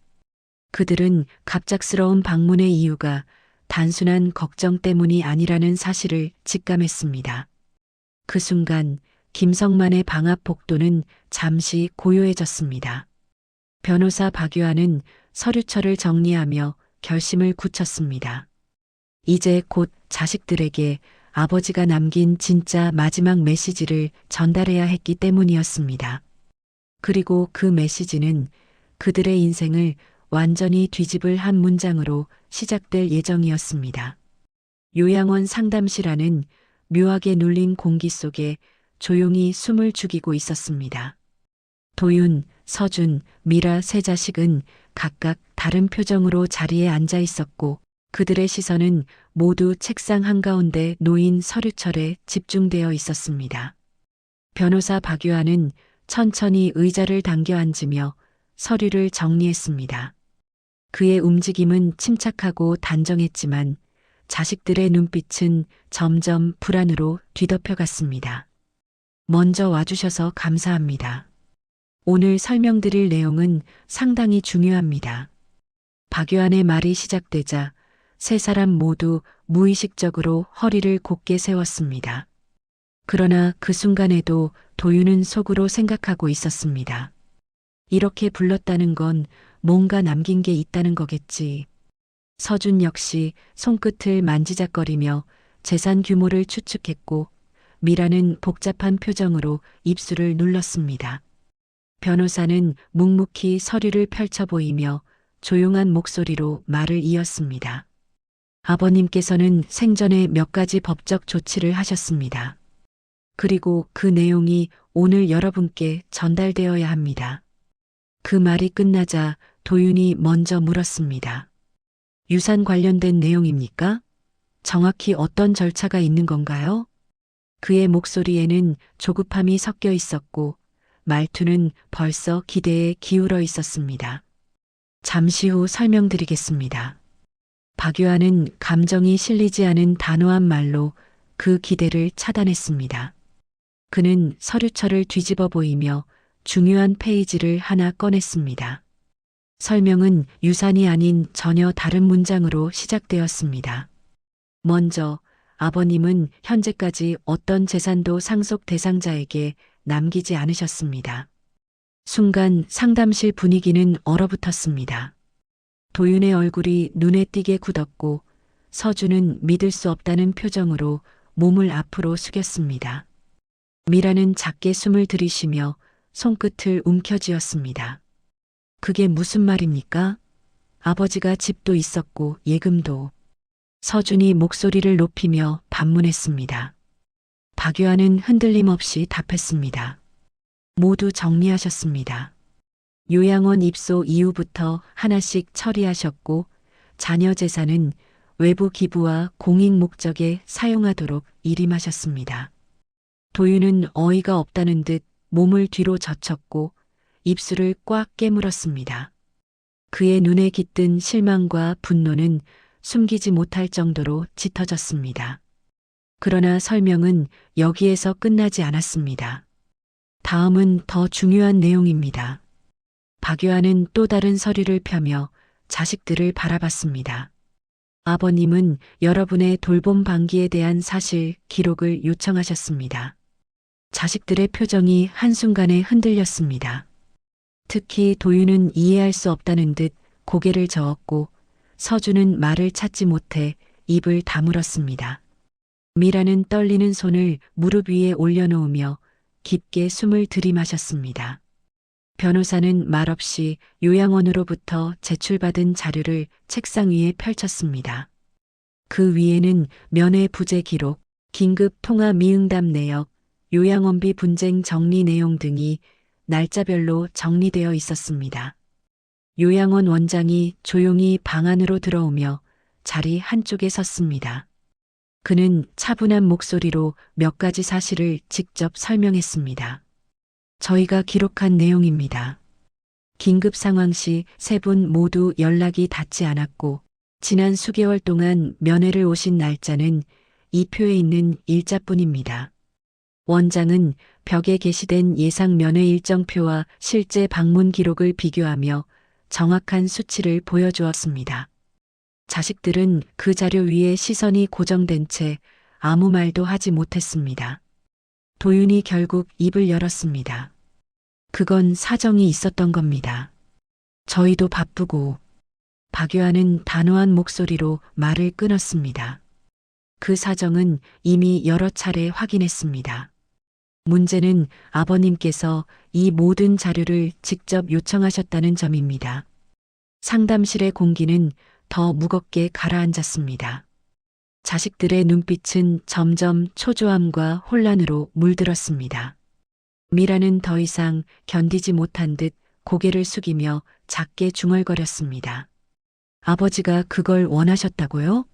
[SPEAKER 1] 그들은 갑작스러운 방문의 이유가 단순한 걱정 때문이 아니라는 사실을 직감했습니다. 그 순간 김성만의 방 앞 복도는 잠시 고요해졌습니다. 변호사 박유한은 서류철을 정리하며 결심을 굳혔습니다. 이제 곧 자식들에게 아버지가 남긴 진짜 마지막 메시지를 전달해야 했기 때문이었습니다. 그리고 그 메시지는 그들의 인생을 완전히 뒤집을 한 문장으로 시작될 예정이었습니다. 요양원 상담실 안은 묘하게 눌린 공기 속에 조용히 숨을 죽이고 있었습니다. 도윤, 서준, 미라 세 자식은 각각 다른 표정으로 자리에 앉아 있었고 그들의 시선은 모두 책상 한가운데 놓인 서류철에 집중되어 있었습니다. 변호사 박유한은 천천히 의자를 당겨 앉으며 서류를 정리했습니다. 그의 움직임은 침착하고 단정했지만 자식들의 눈빛은 점점 불안으로 뒤덮여갔습니다. 먼저 와주셔서 감사합니다. 오늘 설명드릴 내용은 상당히 중요합니다. 박유한의 말이 시작되자 세 사람 모두 무의식적으로 허리를 곧게 세웠습니다. 그러나 그 순간에도 도윤은 속으로 생각하고 있었습니다. 이렇게 불렀다는 건 뭔가 남긴 게 있다는 거겠지. 서준 역시 손끝을 만지작거리며 재산 규모를 추측했고 미라는 복잡한 표정으로 입술을 눌렀습니다. 변호사는 묵묵히 서류를 펼쳐 보이며 조용한 목소리로 말을 이었습니다. 아버님께서는 생전에 몇 가지 법적 조치를 하셨습니다. 그리고 그 내용이 오늘 여러분께 전달되어야 합니다. 그 말이 끝나자 도윤이 먼저 물었습니다. 유산 관련된 내용입니까? 정확히 어떤 절차가 있는 건가요? 그의 목소리에는 조급함이 섞여 있었고 말투는 벌써 기대에 기울어 있었습니다. 잠시 후 설명드리겠습니다. 박유한은 감정이 실리지 않은 단호한 말로 그 기대를 차단했습니다. 그는 서류철을 뒤집어 보이며 중요한 페이지를 하나 꺼냈습니다. 설명은 유산이 아닌 전혀 다른 문장으로 시작되었습니다. 먼저 아버님은 현재까지 어떤 재산도 상속 대상자에게 남기지 않으셨습니다. 순간 상담실 분위기는 얼어붙었습니다. 도윤의 얼굴이 눈에 띄게 굳었고 서준은 믿을 수 없다는 표정으로 몸을 앞으로 숙였습니다. 미라는 작게 숨을 들이쉬며 손끝을 움켜쥐었습니다. 그게 무슨 말입니까? 아버지가 집도 있었고 예금도. 서준이 목소리를 높이며 반문했습니다. 박유한은 흔들림 없이 답했습니다. 모두 정리하셨습니다. 요양원 입소 이후부터 하나씩 처리하셨고 자녀 재산은 외부 기부와 공익 목적에 사용하도록 일임하셨습니다. 도윤은 어이가 없다는 듯 몸을 뒤로 젖혔고 입술을 꽉 깨물었습니다. 그의 눈에 깃든 실망과 분노는 숨기지 못할 정도로 짙어졌습니다. 그러나 설명은 여기에서 끝나지 않았습니다. 다음은 더 중요한 내용입니다. 박유한은 또 다른 서류를 펴며 자식들을 바라봤습니다. 아버님은 여러분의 돌봄 방기에 대한 사실 기록을 요청하셨습니다. 자식들의 표정이 한순간에 흔들렸습니다. 특히 도윤은 이해할 수 없다는 듯 고개를 저었고 서준은 말을 찾지 못해 입을 다물었습니다. 미라는 떨리는 손을 무릎 위에 올려놓으며 깊게 숨을 들이마셨습니다. 변호사는 말없이 요양원으로부터 제출받은 자료를 책상 위에 펼쳤습니다. 그 위에는 면회 부재 기록, 긴급 통화 미응답 내역, 요양원비 분쟁 정리 내용 등이 날짜별로 정리되어 있었습니다. 요양원 원장이 조용히 방 안으로 들어오며 자리 한쪽에 섰습니다. 그는 차분한 목소리로 몇 가지 사실을 직접 설명했습니다. 저희가 기록한 내용입니다. 긴급 상황 시 세 분 모두 연락이 닿지 않았고 지난 수개월 동안 면회를 오신 날짜는 이 표에 있는 일자뿐입니다. 원장은 벽에 게시된 예상 면회 일정표와 실제 방문 기록을 비교하며 정확한 수치를 보여주었습니다. 자식들은 그 자료 위에 시선이 고정된 채 아무 말도 하지 못했습니다. 도윤이 결국 입을 열었습니다. 그건 사정이 있었던 겁니다. 저희도 바쁘고. 박유한은 단호한 목소리로 말을 끊었습니다. 그 사정은 이미 여러 차례 확인했습니다. 문제는 아버님께서 이 모든 자료를 직접 요청하셨다는 점입니다. 상담실의 공기는 더 무겁게 가라앉았습니다. 자식들의 눈빛은 점점 초조함과 혼란으로 물들었습니다. 미라는 더 이상 견디지 못한 듯 고개를 숙이며 작게 중얼거렸습니다. 아버지가 그걸 원하셨다고요?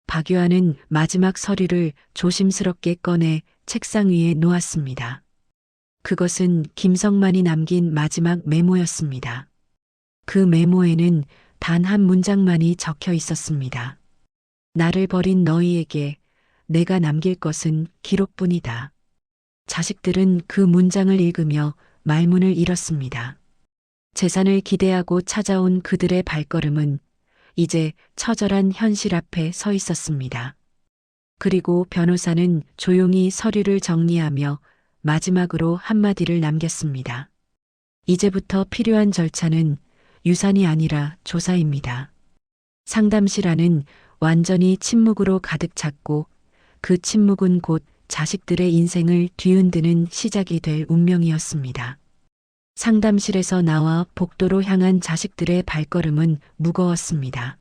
[SPEAKER 1] 박유한은 마지막 서류를 조심스럽게 꺼내 책상 위에 놓았습니다. 그것은 김성만이 남긴 마지막 메모였습니다. 그 메모에는 단 한 문장만이 적혀 있었습니다. 나를 버린 너희에게 내가 남길 것은 기록뿐이다. 자식들은 그 문장을 읽으며 말문을 잃었습니다. 재산을 기대하고 찾아온 그들의 발걸음은 이제 처절한 현실 앞에 서 있었습니다. 그리고 변호사는 조용히 서류를 정리하며 마지막으로 한마디를 남겼습니다. 이제부터 필요한 절차는 유산이 아니라 조사입니다. 상담실 안은 완전히 침묵으로 가득 찼고 그 침묵은 곧 자식들의 인생을 뒤흔드는 시작이 될 운명이었습니다. 상담실에서 나와 복도로 향한 자식들의 발걸음은 무거웠습니다.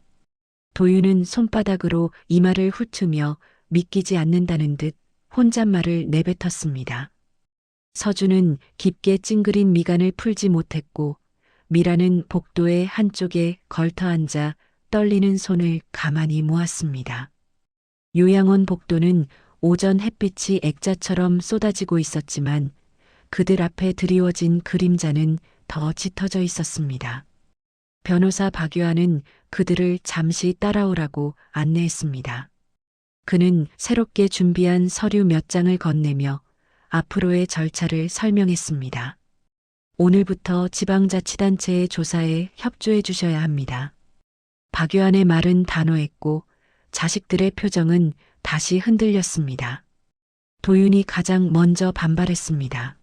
[SPEAKER 1] 도윤은 손바닥으로 이마를 훑으며 믿기지 않는다는 듯 혼잣말을 내뱉었습니다. 서준은 깊게 찡그린 미간을 풀지 못했고 미라는 복도의 한쪽에 걸터앉아 떨리는 손을 가만히 모았습니다. 요양원 복도는 오전 햇빛이 액자처럼 쏟아지고 있었지만 그들 앞에 드리워진 그림자는 더 짙어져 있었습니다. 변호사 박유한은 그들을 잠시 따라오라고 안내했습니다. 그는 새롭게 준비한 서류 몇 장을 건네며 앞으로의 절차를 설명했습니다. 오늘부터 지방자치단체의 조사에 협조해 주셔야 합니다. 박유한의 말은 단호했고 자식들의 표정은 다시 흔들렸습니다. 도윤이 가장 먼저 반발했습니다.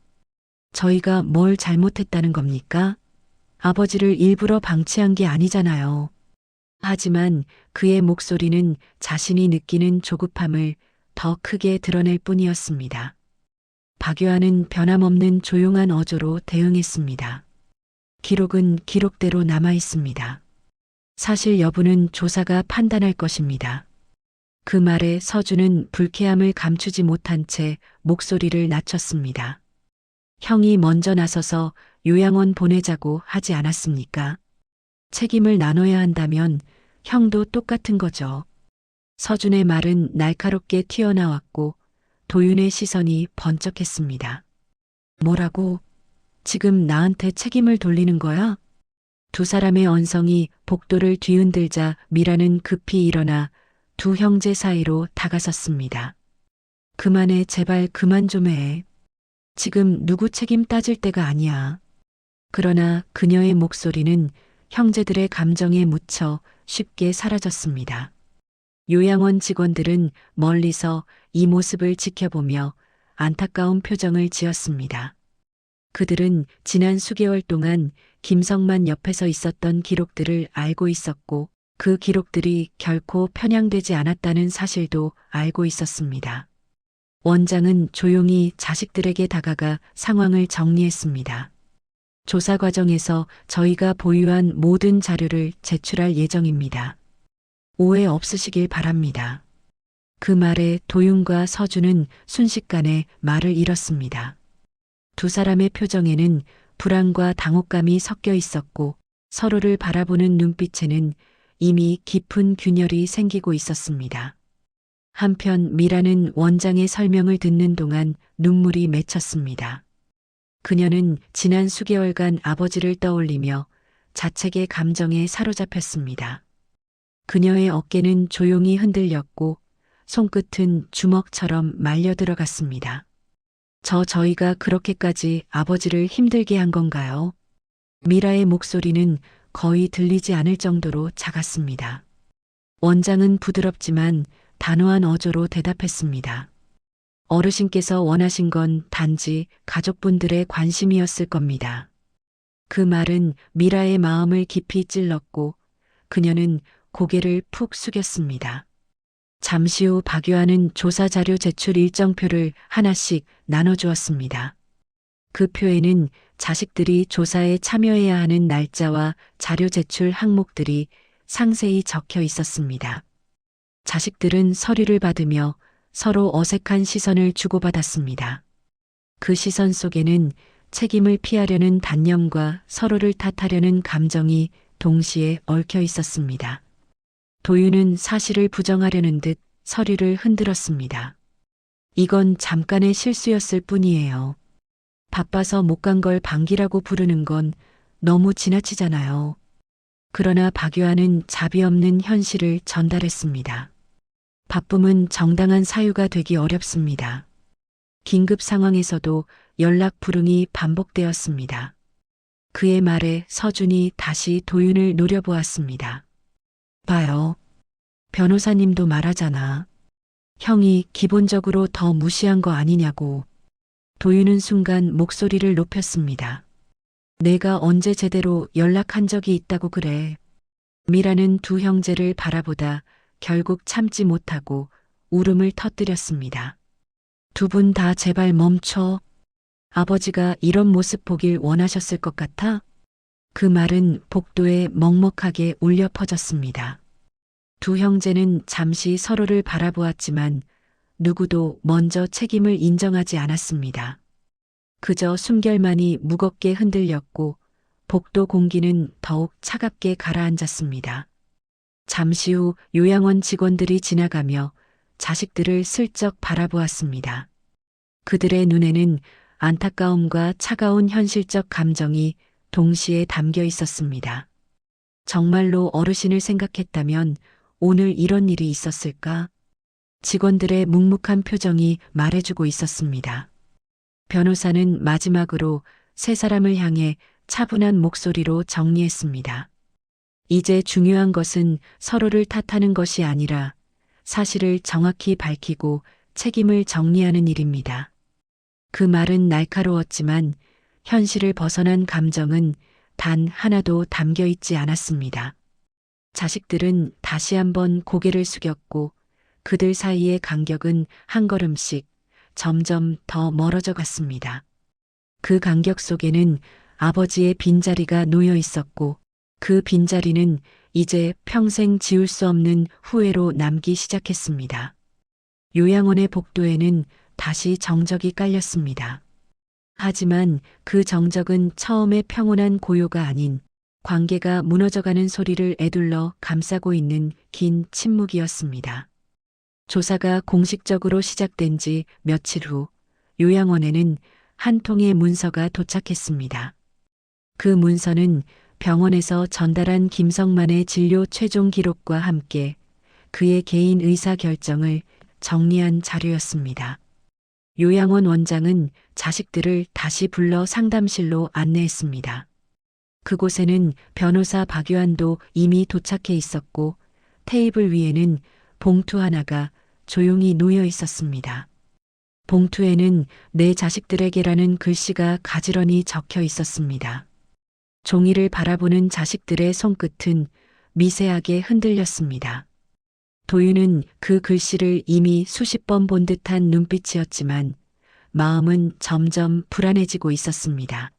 [SPEAKER 1] 저희가 뭘 잘못했다는 겁니까? 아버지를 일부러 방치한 게 아니잖아요. 하지만 그의 목소리는 자신이 느끼는 조급함을 더 크게 드러낼 뿐이었습니다. 박유한은 변함없는 조용한 어조로 대응했습니다. 기록은 기록대로 남아 있습니다. 사실 여부는 조사가 판단할 것입니다. 그 말에 서준은 불쾌함을 감추지 못한 채 목소리를 낮췄습니다. 형이 먼저 나서서 요양원 보내자고 하지 않았습니까? 책임을 나눠야 한다면 형도 똑같은 거죠. 서준의 말은 날카롭게 튀어나왔고 도윤의 시선이 번쩍했습니다. 뭐라고? 지금 나한테 책임을 돌리는 거야? 두 사람의 언성이 복도를 뒤흔들자 미라는 급히 일어나 두 형제 사이로 다가섰습니다. 그만해, 제발 그만 좀 해. 지금 누구 책임 따질 때가 아니야. 그러나 그녀의 목소리는 형제들의 감정에 묻혀 쉽게 사라졌습니다. 요양원 직원들은 멀리서 이 모습을 지켜보며 안타까운 표정을 지었습니다. 그들은 지난 수개월 동안 김성만 옆에서 있었던 기록들을 알고 있었고 그 기록들이 결코 편향되지 않았다는 사실도 알고 있었습니다. 원장은 조용히 자식들에게 다가가 상황을 정리했습니다. 조사 과정에서 저희가 보유한 모든 자료를 제출할 예정입니다. 오해 없으시길 바랍니다. 그 말에 도윤과 서준은 순식간에 말을 잃었습니다. 두 사람의 표정에는 불안과 당혹감이 섞여 있었고 서로를 바라보는 눈빛에는 이미 깊은 균열이 생기고 있었습니다. 한편 미라는 원장의 설명을 듣는 동안 눈물이 맺혔습니다. 그녀는 지난 수개월간 아버지를 떠올리며 자책의 감정에 사로잡혔습니다. 그녀의 어깨는 조용히 흔들렸고 손끝은 주먹처럼 말려 들어갔습니다. 저희가 그렇게까지 아버지를 힘들게 한 건가요? 미라의 목소리는 거의 들리지 않을 정도로 작았습니다. 원장은 부드럽지만 단호한 어조로 대답했습니다. 어르신께서 원하신 건 단지 가족분들의 관심이었을 겁니다. 그 말은 미라의 마음을 깊이 찔렀고 그녀는 고개를 푹 숙였습니다. 잠시 후 박유한은 조사 자료 제출 일정표를 하나씩 나눠주었습니다. 그 표에는 자식들이 조사에 참여해야 하는 날짜와 자료 제출 항목들이 상세히 적혀 있었습니다. 자식들은 서류를 받으며 서로 어색한 시선을 주고받았습니다. 그 시선 속에는 책임을 피하려는 단념과 서로를 탓하려는 감정이 동시에 얽혀 있었습니다. 도윤은 사실을 부정하려는 듯 서류를 흔들었습니다. 이건 잠깐의 실수였을 뿐이에요. 바빠서 못 간 걸 방기라고 부르는 건 너무 지나치잖아요. 그러나 박유한은 자비 없는 현실을 전달했습니다. 바쁨은 정당한 사유가 되기 어렵습니다. 긴급 상황에서도 연락 불응이 반복되었습니다. 그의 말에 서준이 다시 도윤을 노려보았습니다. 봐요. 변호사님도 말하잖아. 형이 기본적으로 더 무시한 거 아니냐고. 도윤은 순간 목소리를 높였습니다. 내가 언제 제대로 연락한 적이 있다고 그래. 미라는 두 형제를 바라보다 결국 참지 못하고 울음을 터뜨렸습니다. 두 분 다 제발 멈춰. 아버지가 이런 모습 보길 원하셨을 것 같아? 그 말은 복도에 먹먹하게 울려 퍼졌습니다. 두 형제는 잠시 서로를 바라보았지만 누구도 먼저 책임을 인정하지 않았습니다. 그저 숨결만이 무겁게 흔들렸고 복도 공기는 더욱 차갑게 가라앉았습니다. 잠시 후 요양원 직원들이 지나가며 자식들을 슬쩍 바라보았습니다. 그들의 눈에는 안타까움과 차가운 현실적 감정이 동시에 담겨 있었습니다. 정말로 어르신을 생각했다면 오늘 이런 일이 있었을까? 직원들의 묵묵한 표정이 말해주고 있었습니다. 변호사는 마지막으로 세 사람을 향해 차분한 목소리로 정리했습니다. 이제 중요한 것은 서로를 탓하는 것이 아니라 사실을 정확히 밝히고 책임을 정리하는 일입니다. 그 말은 날카로웠지만 현실을 벗어난 감정은 단 하나도 담겨 있지 않았습니다. 자식들은 다시 한번 고개를 숙였고 그들 사이의 간격은 한 걸음씩 점점 더 멀어져 갔습니다. 그 간격 속에는 아버지의 빈자리가 놓여 있었고 그 빈자리는 이제 평생 지울 수 없는 후회로 남기 시작했습니다. 요양원의 복도에는 다시 정적이 깔렸습니다. 하지만 그 정적은 처음의 평온한 고요가 아닌 관계가 무너져가는 소리를 에둘러 감싸고 있는 긴 침묵이었습니다. 조사가 공식적으로 시작된 지 며칠 후 요양원에는 한 통의 문서가 도착했습니다. 그 문서는 병원에서 전달한 김성만의 진료 최종 기록과 함께 그의 개인 의사 결정을 정리한 자료였습니다. 요양원 원장은 자식들을 다시 불러 상담실로 안내했습니다. 그곳에는 변호사 박유한도 이미 도착해 있었고 테이블 위에는 봉투 하나가 조용히 놓여 있었습니다. 봉투에는 내 자식들에게라는 글씨가 가지런히 적혀 있었습니다. 종이를 바라보는 자식들의 손끝은 미세하게 흔들렸습니다. 도윤은 그 글씨를 이미 수십 번 본 듯한 눈빛이었지만 마음은 점점 불안해지고 있었습니다.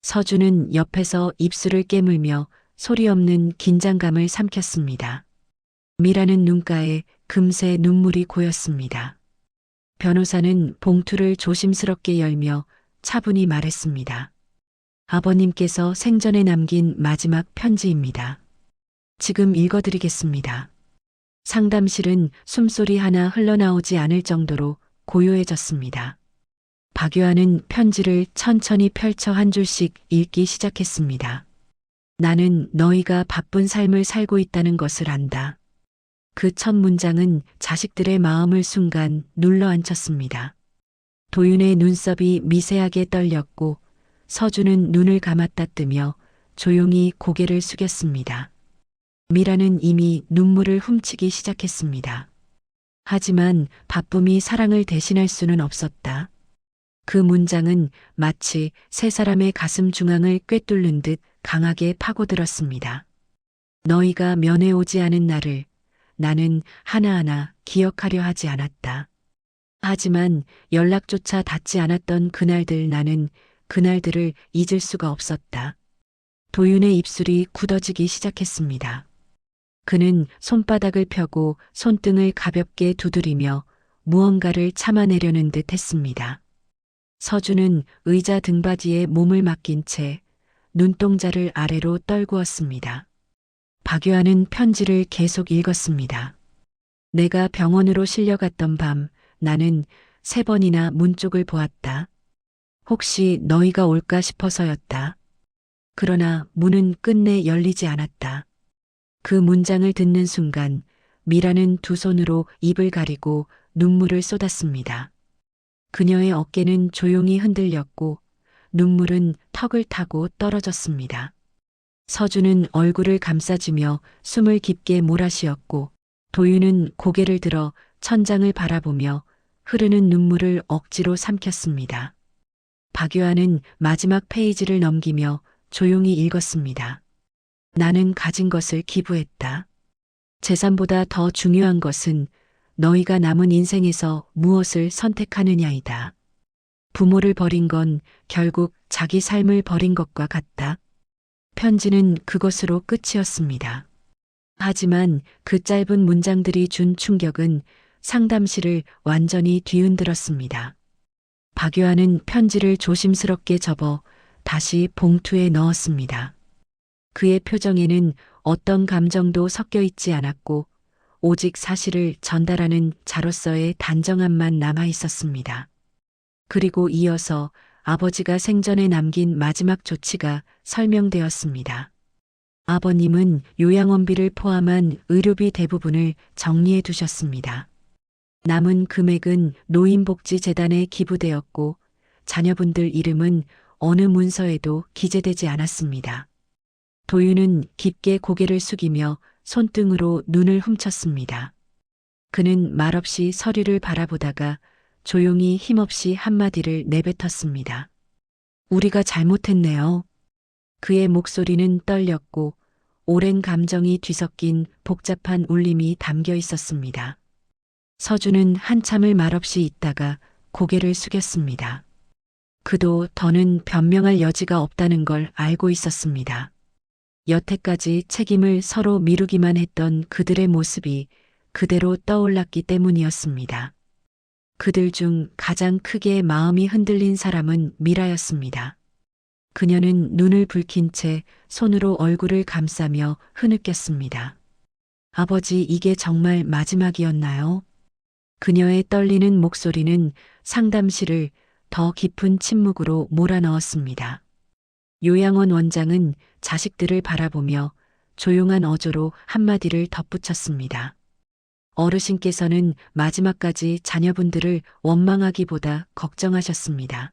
[SPEAKER 1] 서준은 옆에서 입술을 깨물며 소리 없는 긴장감을 삼켰습니다. 미라는 눈가에 금세 눈물이 고였습니다. 변호사는 봉투를 조심스럽게 열며 차분히 말했습니다. 아버님께서 생전에 남긴 마지막 편지입니다. 지금 읽어드리겠습니다. 상담실은 숨소리 하나 흘러나오지 않을 정도로 고요해졌습니다. 박유한은 편지를 천천히 펼쳐 한 줄씩 읽기 시작했습니다. 나는 너희가 바쁜 삶을 살고 있다는 것을 안다. 그 첫 문장은 자식들의 마음을 순간 눌러앉혔습니다. 도윤의 눈썹이 미세하게 떨렸고 서준은 눈을 감았다 뜨며 조용히 고개를 숙였습니다. 미라는 이미 눈물을 훔치기 시작했습니다. 하지만 바쁨이 사랑을 대신할 수는 없었다. 그 문장은 마치 세 사람의 가슴 중앙을 꿰뚫는 듯 강하게 파고들었습니다. 너희가 면회 오지 않은 날을 나는 하나하나 기억하려 하지 않았다. 하지만 연락조차 닿지 않았던 그날들 나는 그날들을 잊을 수가 없었다. 도윤의 입술이 굳어지기 시작했습니다. 그는 손바닥을 펴고 손등을 가볍게 두드리며 무언가를 참아내려는 듯 했습니다. 서준은 의자 등받이에 몸을 맡긴 채 눈동자를 아래로 떨구었습니다. 박유한은 편지를 계속 읽었습니다. 내가 병원으로 실려갔던 밤 나는 3번이나 문 쪽을 보았다. 혹시 너희가 올까 싶어서였다. 그러나 문은 끝내 열리지 않았다. 그 문장을 듣는 순간 미라는 두 손으로 입을 가리고 눈물을 쏟았습니다. 그녀의 어깨는 조용히 흔들렸고 눈물은 턱을 타고 떨어졌습니다. 서준은 얼굴을 감싸주며 숨을 깊게 몰아쉬었고 도윤은 고개를 들어 천장을 바라보며 흐르는 눈물을 억지로 삼켰습니다. 박유한은 마지막 페이지를 넘기며 조용히 읽었습니다. 나는 가진 것을 기부했다. 재산보다 더 중요한 것은 너희가 남은 인생에서 무엇을 선택하느냐이다. 부모를 버린 건 결국 자기 삶을 버린 것과 같다. 편지는 그것으로 끝이었습니다. 하지만 그 짧은 문장들이 준 충격은 상담실을 완전히 뒤흔들었습니다. 박유한은 편지를 조심스럽게 접어 다시 봉투에 넣었습니다. 그의 표정에는 어떤 감정도 섞여 있지 않았고 오직 사실을 전달하는 자로서의 단정함만 남아 있었습니다. 그리고 이어서 아버지가 생전에 남긴 마지막 조치가 설명되었습니다. 아버님은 요양원비를 포함한 의료비 대부분을 정리해 두셨습니다. 남은 금액은 노인복지재단에 기부되었고 자녀분들 이름은 어느 문서에도 기재되지 않았습니다. 도윤은 깊게 고개를 숙이며 손등으로 눈을 훔쳤습니다. 그는 말없이 서류를 바라보다가 조용히 힘없이 한마디를 내뱉었습니다. 우리가 잘못했네요. 그의 목소리는 떨렸고 오랜 감정이 뒤섞인 복잡한 울림이 담겨 있었습니다. 서준은 한참을 말없이 있다가 고개를 숙였습니다. 그도 더는 변명할 여지가 없다는 걸 알고 있었습니다. 여태까지 책임을 서로 미루기만 했던 그들의 모습이 그대로 떠올랐기 때문이었습니다. 그들 중 가장 크게 마음이 흔들린 사람은 미라였습니다. 그녀는 눈을 붉힌 채 손으로 얼굴을 감싸며 흐느꼈습니다. 아버지, 이게 정말 마지막이었나요? 그녀의 떨리는 목소리는 상담실을 더 깊은 침묵으로 몰아넣었습니다. 요양원 원장은 자식들을 바라보며 조용한 어조로 한마디를 덧붙였습니다. 어르신께서는 마지막까지 자녀분들을 원망하기보다 걱정하셨습니다.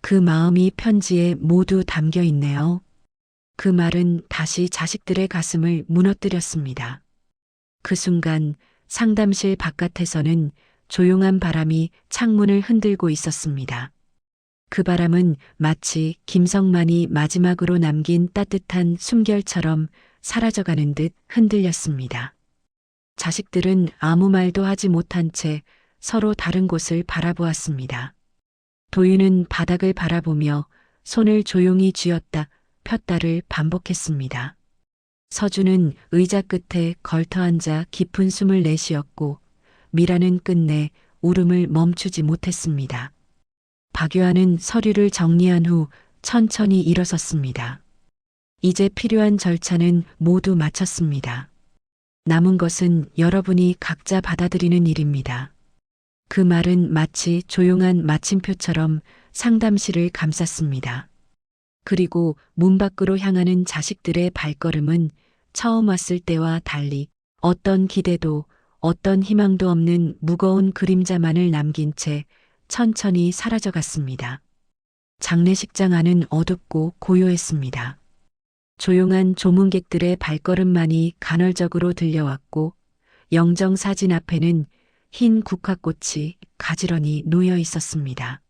[SPEAKER 1] 그 마음이 편지에 모두 담겨 있네요. 그 말은 다시 자식들의 가슴을 무너뜨렸습니다. 그 순간 상담실 바깥에서는 조용한 바람이 창문을 흔들고 있었습니다. 그 바람은 마치 김성만이 마지막으로 남긴 따뜻한 숨결처럼 사라져가는 듯 흔들렸습니다. 자식들은 아무 말도 하지 못한 채 서로 다른 곳을 바라보았습니다. 도윤은 바닥을 바라보며 손을 조용히 쥐었다 폈다를 반복했습니다. 서준은 의자 끝에 걸터앉아 깊은 숨을 내쉬었고 미라는 끝내 울음을 멈추지 못했습니다. 박유아는 서류를 정리한 후 천천히 일어섰습니다. 이제 필요한 절차는 모두 마쳤습니다. 남은 것은 여러분이 각자 받아들이는 일입니다. 그 말은 마치 조용한 마침표처럼 상담실을 감쌌습니다. 그리고 문 밖으로 향하는 자식들의 발걸음은 처음 왔을 때와 달리 어떤 기대도 어떤 희망도 없는 무거운 그림자만을 남긴 채 천천히 사라져갔습니다. 장례식장 안은 어둡고 고요했습니다. 조용한 조문객들의 발걸음만이 간헐적으로 들려왔고 영정사진 앞에는 흰 국화꽃이 가지런히 놓여 있었습니다.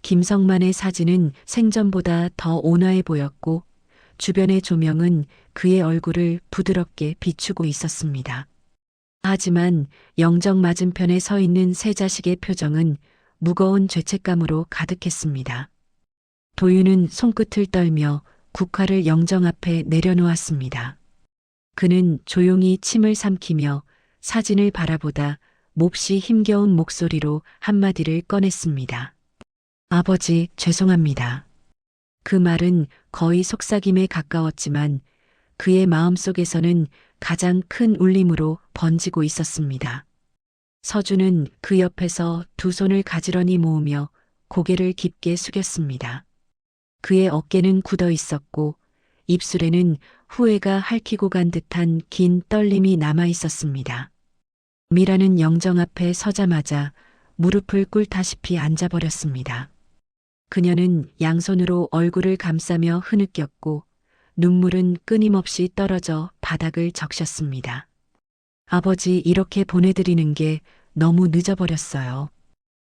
[SPEAKER 1] 김성만의 사진은 생전보다 더 온화해 보였고 주변의 조명은 그의 얼굴을 부드럽게 비추고 있었습니다. 하지만 영정 맞은편에 서 있는 세 자식의 표정은 무거운 죄책감으로 가득했습니다. 도윤은 손끝을 떨며 국화를 영정 앞에 내려놓았습니다. 그는 조용히 침을 삼키며 사진을 바라보다 몹시 힘겨운 목소리로 한마디를 꺼냈습니다. 아버지, 죄송합니다. 그 말은 거의 속삭임에 가까웠지만 그의 마음속에서는 가장 큰 울림으로 번지고 있었습니다. 서준은 그 옆에서 두 손을 가지런히 모으며 고개를 깊게 숙였습니다. 그의 어깨는 굳어 있었고 입술에는 후회가 핥히고 간 듯한 긴 떨림이 남아 있었습니다. 미라는 영정 앞에 서자마자 무릎을 꿇다시피 앉아버렸습니다. 그녀는 양손으로 얼굴을 감싸며 흐느꼈고 눈물은 끊임없이 떨어져 바닥을 적셨습니다. 아버지, 이렇게 보내드리는 게 너무 늦어버렸어요.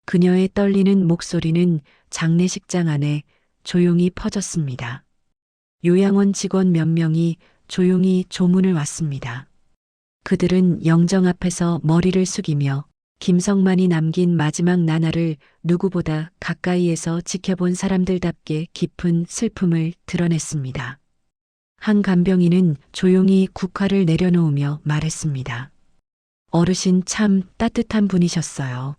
[SPEAKER 1] 그녀의 떨리는 목소리는 장례식장 안에 조용히 퍼졌습니다. 요양원 직원 몇 명이 조용히 조문을 왔습니다. 그들은 영정 앞에서 머리를 숙이며 김성만이 남긴 마지막 나날을 누구보다 가까이에서 지켜본 사람들답게 깊은 슬픔을 드러냈습니다. 한 간병인은 조용히 국화를 내려놓으며 말했습니다. 어르신 참 따뜻한 분이셨어요.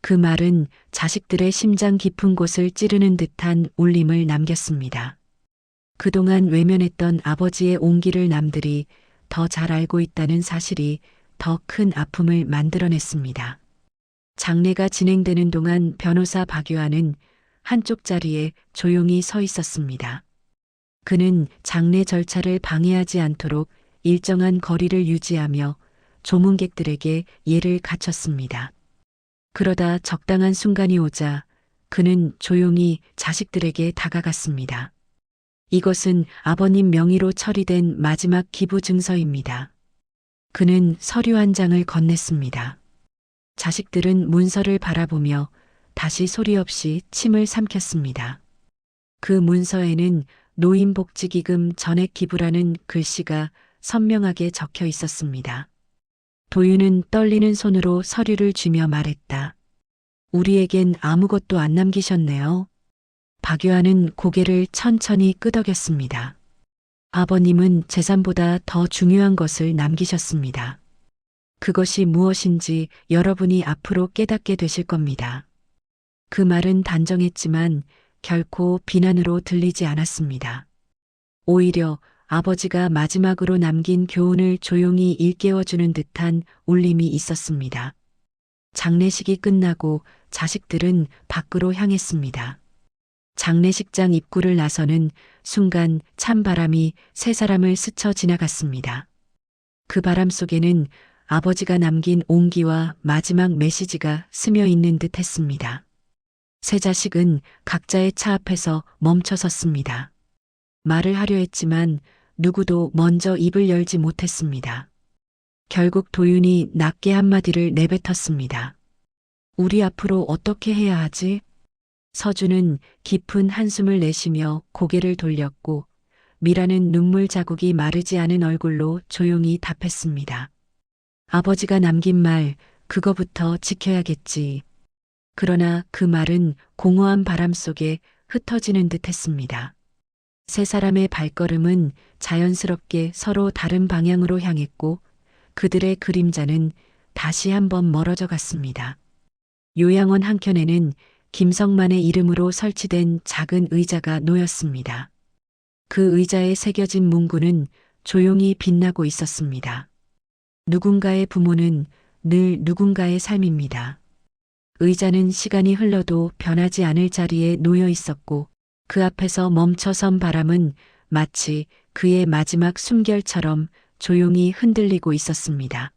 [SPEAKER 1] 그 말은 자식들의 심장 깊은 곳을 찌르는 듯한 울림을 남겼습니다. 그동안 외면했던 아버지의 온기를 남들이 더 잘 알고 있다는 사실이 더 큰 아픔을 만들어냈습니다. 장례가 진행되는 동안 변호사 박유한은 한쪽 자리에 조용히 서 있었습니다. 그는 장례 절차를 방해하지 않도록 일정한 거리를 유지하며 조문객들에게 예를 갖췄습니다. 그러다 적당한 순간이 오자 그는 조용히 자식들에게 다가갔습니다. 이것은 아버님 명의로 처리된 마지막 기부 증서입니다. 그는 서류 한 장을 건넸습니다. 자식들은 문서를 바라보며 다시 소리 없이 침을 삼켰습니다. 그 문서에는 노인복지기금 전액 기부라는 글씨가 선명하게 적혀 있었습니다. 도윤은 떨리는 손으로 서류를 쥐며 말했다. 우리에겐 아무것도 안 남기셨네요. 박유한은 고개를 천천히 끄덕였습니다. 아버님은 재산보다 더 중요한 것을 남기셨습니다. 그것이 무엇인지 여러분이 앞으로 깨닫게 되실 겁니다. 그 말은 단정했지만 결코 비난으로 들리지 않았습니다. 오히려 아버지가 마지막으로 남긴 교훈을 조용히 일깨워주는 듯한 울림이 있었습니다. 장례식이 끝나고 자식들은 밖으로 향했습니다. 장례식장 입구를 나서는 순간 찬바람이 세 사람을 스쳐 지나갔습니다. 그 바람 속에는 아버지가 남긴 온기와 마지막 메시지가 스며 있는 듯 했습니다. 세 자식은 각자의 차 앞에서 멈춰 섰습니다. 말을 하려 했지만 누구도 먼저 입을 열지 못했습니다. 결국 도윤이 낮게 한마디를 내뱉었습니다. 우리 앞으로 어떻게 해야 하지? 서준은 깊은 한숨을 내쉬며 고개를 돌렸고 미라는 눈물 자국이 마르지 않은 얼굴로 조용히 답했습니다. 아버지가 남긴 말, 그거부터 지켜야겠지. 그러나 그 말은 공허한 바람 속에 흩어지는 듯 했습니다. 세 사람의 발걸음은 자연스럽게 서로 다른 방향으로 향했고 그들의 그림자는 다시 한번 멀어져 갔습니다. 요양원 한켠에는 김성만의 이름으로 설치된 작은 의자가 놓였습니다. 그 의자에 새겨진 문구는 조용히 빛나고 있었습니다. 누군가의 부모는 늘 누군가의 삶입니다. 의자는 시간이 흘러도 변하지 않을 자리에 놓여 있었고 그 앞에서 멈춰선 바람은 마치 그의 마지막 숨결처럼 조용히 흔들리고 있었습니다.